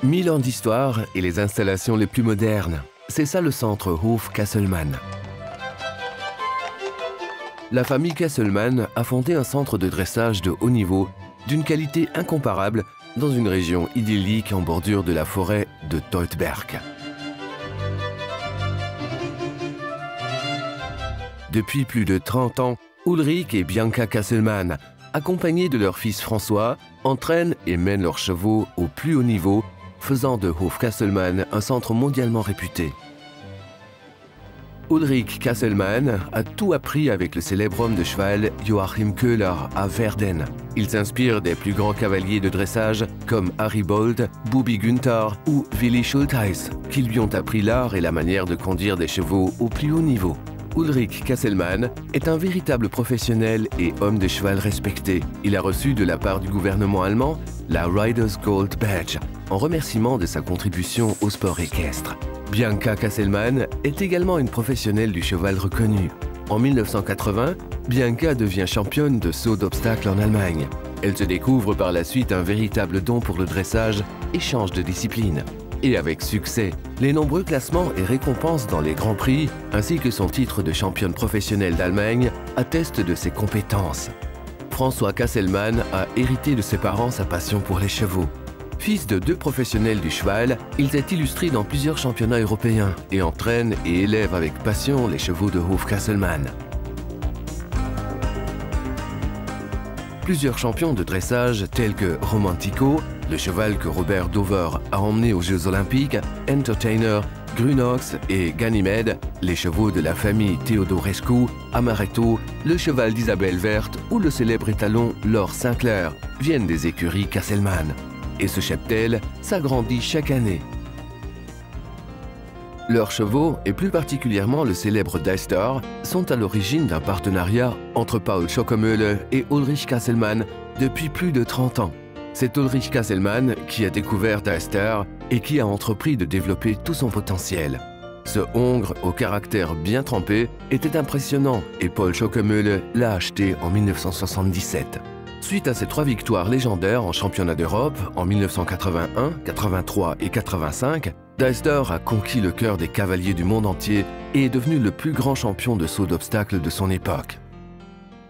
1000 ans d'histoire et les installations les plus modernes. C'est ça le centre Hof Casselman. La famille Casselman a fondé un centre de dressage de haut niveau d'une qualité incomparable dans une région idyllique en bordure de la forêt de Teutberg. Depuis plus de 30 ans, Ulrich et Bianca Casselman, accompagnés de leur fils François, entraînent et mènent leurs chevaux au plus haut niveau, faisant de Hof Casselman un centre mondialement réputé. Ulrich Casselman a tout appris avec le célèbre homme de cheval Joachim Köhler à Verden. Il s'inspire des plus grands cavaliers de dressage comme Harry Bold, Bubi Günther ou Willi Schultheiss, qui lui ont appris l'art et la manière de conduire des chevaux au plus haut niveau. Ulrich Casselman est un véritable professionnel et homme de cheval respecté. Il a reçu de la part du gouvernement allemand la Riders Gold Badge, en remerciement de sa contribution au sport équestre. Bianca Casselman est également une professionnelle du cheval reconnue. En 1980, Bianca devient championne de saut d'obstacles en Allemagne. Elle se découvre par la suite un véritable don pour le dressage et change de discipline. Et avec succès, les nombreux classements et récompenses dans les grands prix, ainsi que son titre de championne professionnelle d'Allemagne, attestent de ses compétences. François Casselman a hérité de ses parents sa passion pour les chevaux. Fils de 2 professionnels du cheval, il s'est illustré dans plusieurs championnats européens et entraîne et élève avec passion les chevaux de Hof Casselman. Plusieurs champions de dressage tels que Romantico, le cheval que Robert Dover a emmené aux Jeux Olympiques, Entertainer, Grunox et Ganymede, les chevaux de la famille Teodorescu, Amaretto, le cheval d'Isabelle Verte ou le célèbre étalon Laure Sinclair viennent des écuries Casselman. Et ce cheptel s'agrandit chaque année. Leurs chevaux, et plus particulièrement le célèbre Deister, sont à l'origine d'un partenariat entre Paul Schockemöhle et Ulrich Casselman depuis plus de 30 ans. C'est Ulrich Casselman qui a découvert Deister et qui a entrepris de développer tout son potentiel. Ce Hongre au caractère bien trempé était impressionnant et Paul Schockemöhle l'a acheté en 1977. Suite à ces 3 victoires légendaires en championnat d'Europe en 1981, 83 et 85, Deister a conquis le cœur des cavaliers du monde entier et est devenu le plus grand champion de saut d'obstacles de son époque.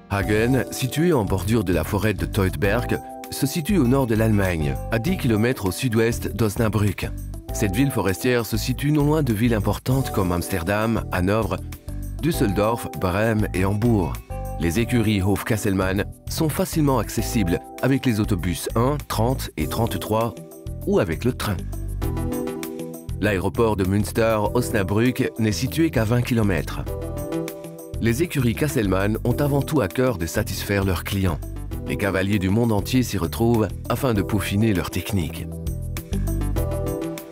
Hagen, situé en bordure de la forêt de Teutberg, se situe au nord de l'Allemagne, à 10 km au sud-ouest d'Osnabrück. Cette ville forestière se situe non loin de villes importantes comme Amsterdam, Hanovre, Düsseldorf, Brême et Hambourg. Les écuries Hof Casselman sont facilement accessibles avec les autobus 1, 30 et 33 ou avec le train. L'aéroport de Münster-Osnabrück n'est situé qu'à 20 km. Les écuries Casselman ont avant tout à cœur de satisfaire leurs clients. Les cavaliers du monde entier s'y retrouvent afin de peaufiner leur technique.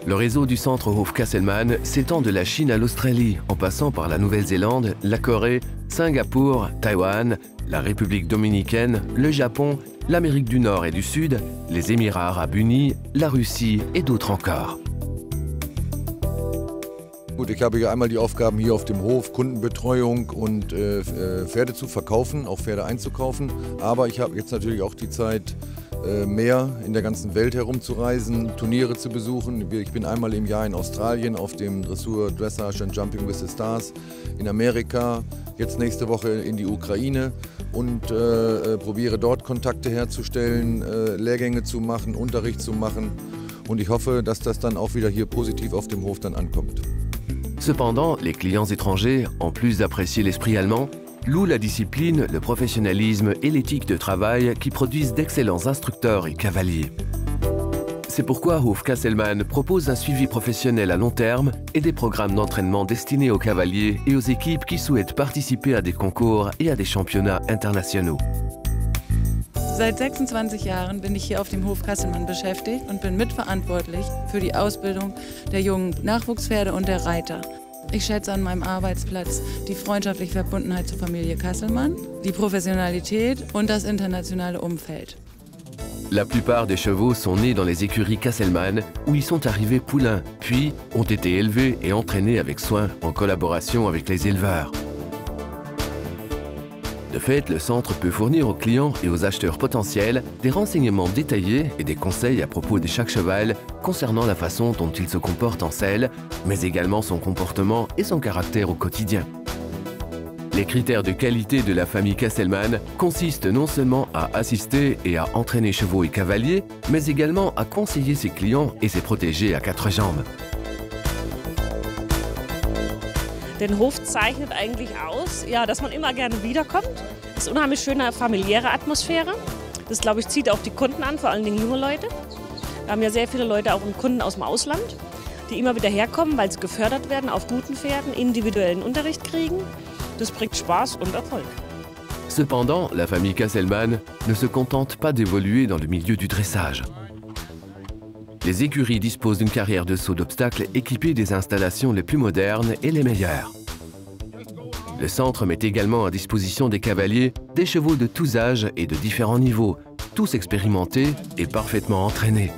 Le réseau du centre Hof Casselman s'étend de la Chine à l'Australie, en passant par la Nouvelle-Zélande, la Corée, Singapour, Taïwan, la République dominicaine, le Japon, l'Amérique du Nord et du Sud, les Émirats arabes unis, la Russie et d'autres encore. Gut, ich habe ja einmal die Aufgaben hier auf dem Hof, Kundenbetreuung und Pferde zu verkaufen, auch Pferde einzukaufen. Aber ich habe jetzt natürlich auch die Zeit, mehr in der ganzen Welt herumzureisen, Turniere zu besuchen. Ich bin einmal im Jahr in Australien auf dem Dressur, Dressage and Jumping with the Stars, in Amerika, jetzt nächste Woche in die Ukraine und probiere dort Kontakte herzustellen, Lehrgänge zu machen, Unterricht zu machen. Und ich hoffe, dass das dann auch wieder hier positiv auf dem Hof dann ankommt. Cependant, les clients étrangers, en plus d'apprécier l'esprit allemand, louent la discipline, le professionnalisme et l'éthique de travail qui produisent d'excellents instructeurs et cavaliers. C'est pourquoi Hof Casselman propose un suivi professionnel à long terme et des programmes d'entraînement destinés aux cavaliers et aux équipes qui souhaitent participer à des concours et à des championnats internationaux. Seit 26 Jahren bin ich hier auf dem Hof Casselman beschäftigt und bin mitverantwortlich für die Ausbildung der jungen Nachwuchspferde und der Reiter. Ich schätze an meinem Arbeitsplatz die freundschaftliche Verbundenheit zur Familie Casselman, die Professionalität und das internationale Umfeld. La plupart des chevaux sont nés dans les écuries Casselman où ils sont arrivés poulains, puis ont été élevés et entraînés avec soin en collaboration avec les éleveurs. De De fait, le centre peut fournir aux clients et aux acheteurs potentiels des renseignements détaillés et des conseils à propos de chaque cheval concernant la façon dont il se comporte en selle, mais également son comportement et son caractère au quotidien. Les critères de qualité de la famille Casselman consistent non seulement à assister et à entraîner chevaux et cavaliers, mais également à conseiller ses clients et ses protégés à quatre jambes. Den Hof zeichnet eigentlich aus, ja, dass man immer gerne wiederkommt. Es ist eine unheimlich schöne familiäre Atmosphäre. Das, glaube ich, zieht auch die Kunden an, vor allen Dingen junge Leute. Wir haben ja sehr viele Leute, auch Kunden aus dem Ausland, die immer wieder herkommen, weil sie gefördert werden auf guten Pferden, individuellen Unterricht kriegen. Das bringt Spaß und Erfolg. Cependant, la famille Casselman ne se contente pas d'évoluer dans le milieu du dressage. Les écuries disposent d'une carrière de saut d'obstacles équipée des installations les plus modernes et les meilleures. Le centre met également à disposition des cavaliers des chevaux de tous âges et de différents niveaux, tous expérimentés et parfaitement entraînés.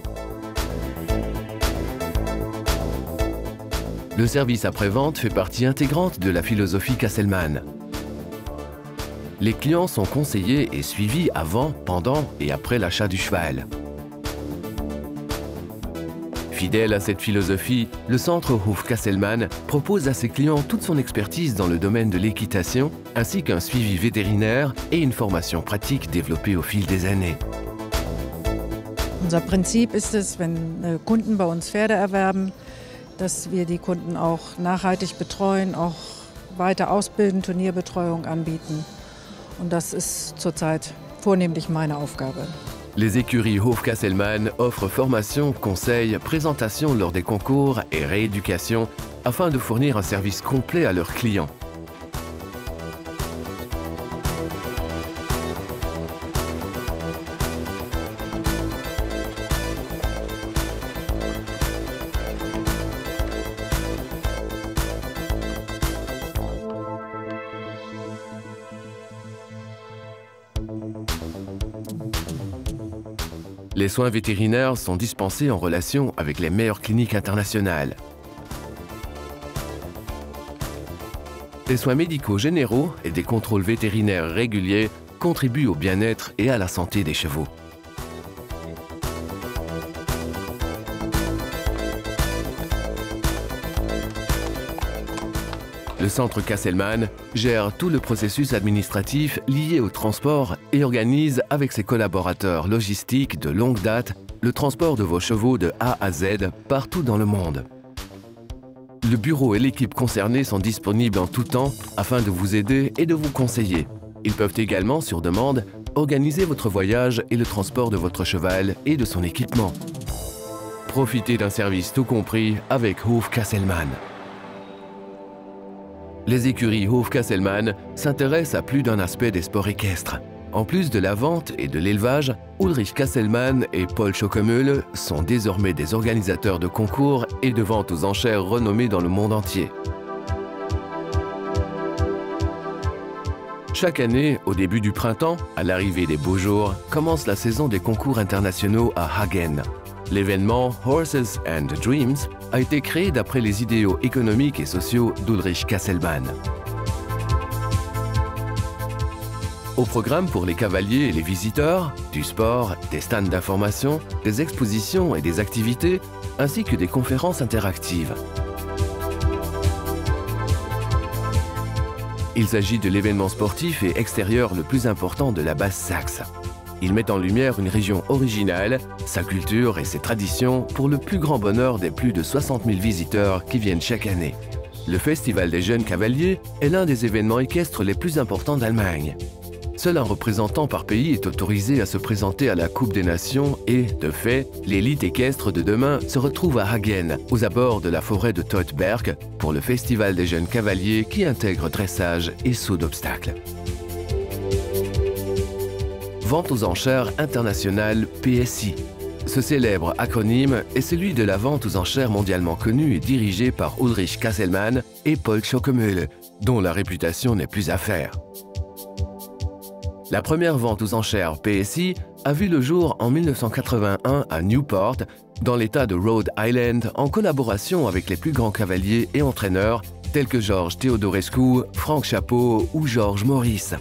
Le service après-vente fait partie intégrante de la philosophie Casselman. Les clients sont conseillés et suivis avant, pendant et après l'achat du cheval. Fidèle à cette philosophie, le centre Hof Casselman propose à ses clients toute son expertise dans le domaine de l'équitation, ainsi qu'un suivi vétérinaire et une formation pratique développée au fil des années. Unser Prinzip ist es, wenn Kunden bei uns Pferde erwerben, dass wir die Kunden auch nachhaltig betreuen, auch weiter ausbilden, Turnierbetreuung anbieten. Und das ist zurzeit vornehmlich meine Aufgabe. Les écuries Hof Casselman offrent formation, conseils, présentation lors des concours et rééducation afin de fournir un service complet à leurs clients. Les soins vétérinaires sont dispensés en relation avec les meilleures cliniques internationales. Des soins médicaux généraux et des contrôles vétérinaires réguliers contribuent au bien-être et à la santé des chevaux. Le centre Casselman gère tout le processus administratif lié au transport et organise avec ses collaborateurs logistiques de longue date le transport de vos chevaux de A à Z partout dans le monde. Le bureau et l'équipe concernée sont disponibles en tout temps afin de vous aider et de vous conseiller. Ils peuvent également, sur demande, organiser votre voyage et le transport de votre cheval et de son équipement. Profitez d'un service tout compris avec Hof Casselman. Les écuries Hof Casselman s'intéressent à plus d'un aspect des sports équestres. En plus de la vente et de l'élevage, Ulrich Casselman et Paul Schockemöhle sont désormais des organisateurs de concours et de ventes aux enchères renommés dans le monde entier. Chaque année, au début du printemps, à l'arrivée des beaux jours, commence la saison des concours internationaux à Hagen. L'événement Horses and Dreams a été créé d'après les idéaux économiques et sociaux d'Ulrich Casselman. Au programme pour les cavaliers et les visiteurs, du sport, des stands d'information, des expositions et des activités, ainsi que des conférences interactives. Il s'agit de l'événement sportif et extérieur le plus important de la Basse-Saxe. Il met en lumière une région originale, sa culture et ses traditions pour le plus grand bonheur des plus de 60 000 visiteurs qui viennent chaque année. Le Festival des jeunes cavaliers est l'un des événements équestres les plus importants d'Allemagne. Seul un représentant par pays est autorisé à se présenter à la Coupe des Nations et, de fait, l'élite équestre de demain se retrouve à Hagen, aux abords de la forêt de Teutoburg, pour le Festival des jeunes cavaliers qui intègre dressage et saut d'obstacles. Vente aux enchères internationales PSI. Ce célèbre acronyme est celui de la vente aux enchères mondialement connue et dirigée par Ulrich Casselman et Paul Schockemöhle, dont la réputation n'est plus à faire. La première vente aux enchères PSI a vu le jour en 1981 à Newport, dans l'État de Rhode Island, en collaboration avec les plus grands cavaliers et entraîneurs tels que George Theodorescu, Frank Chapeau ou George Morris.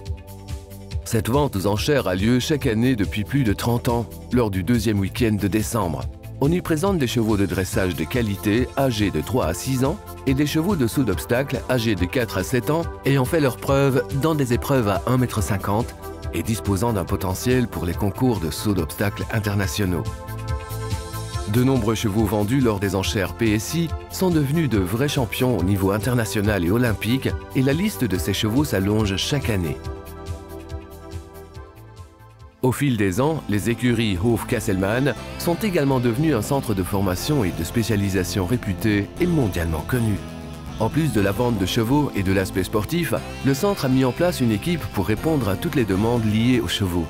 Cette vente aux enchères a lieu chaque année depuis plus de 30 ans, lors du deuxième week-end de décembre. On y présente des chevaux de dressage de qualité âgés de 3 à 6 ans et des chevaux de saut d'obstacle âgés de 4 à 7 ans ayant fait leurs preuves dans des épreuves à 1,50 m et disposant d'un potentiel pour les concours de saut d'obstacle internationaux. De nombreux chevaux vendus lors des enchères PSI sont devenus de vrais champions au niveau international et olympique et la liste de ces chevaux s'allonge chaque année. Au fil des ans, les écuries Hof Casselmann sont également devenues un centre de formation et de spécialisation réputé et mondialement connu. En plus de la vente de chevaux et de l'aspect sportif, le centre a mis en place une équipe pour répondre à toutes les demandes liées aux chevaux.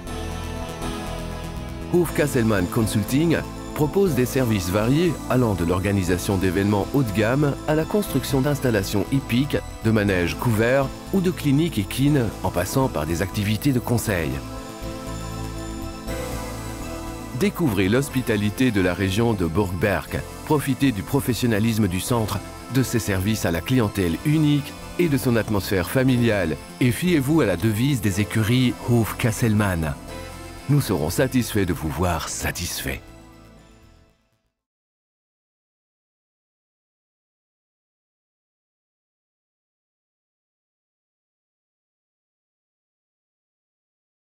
Hof Casselmann Consulting propose des services variés allant de l'organisation d'événements haut de gamme à la construction d'installations hippiques, de manèges couverts ou de cliniques équines en passant par des activités de conseil. Découvrez l'hospitalité de la région de Burgberg, profitez du professionnalisme du centre, de ses services à la clientèle unique et de son atmosphère familiale et fiez-vous à la devise des écuries Hof Casselmann. Nous serons satisfaits de vous voir satisfait.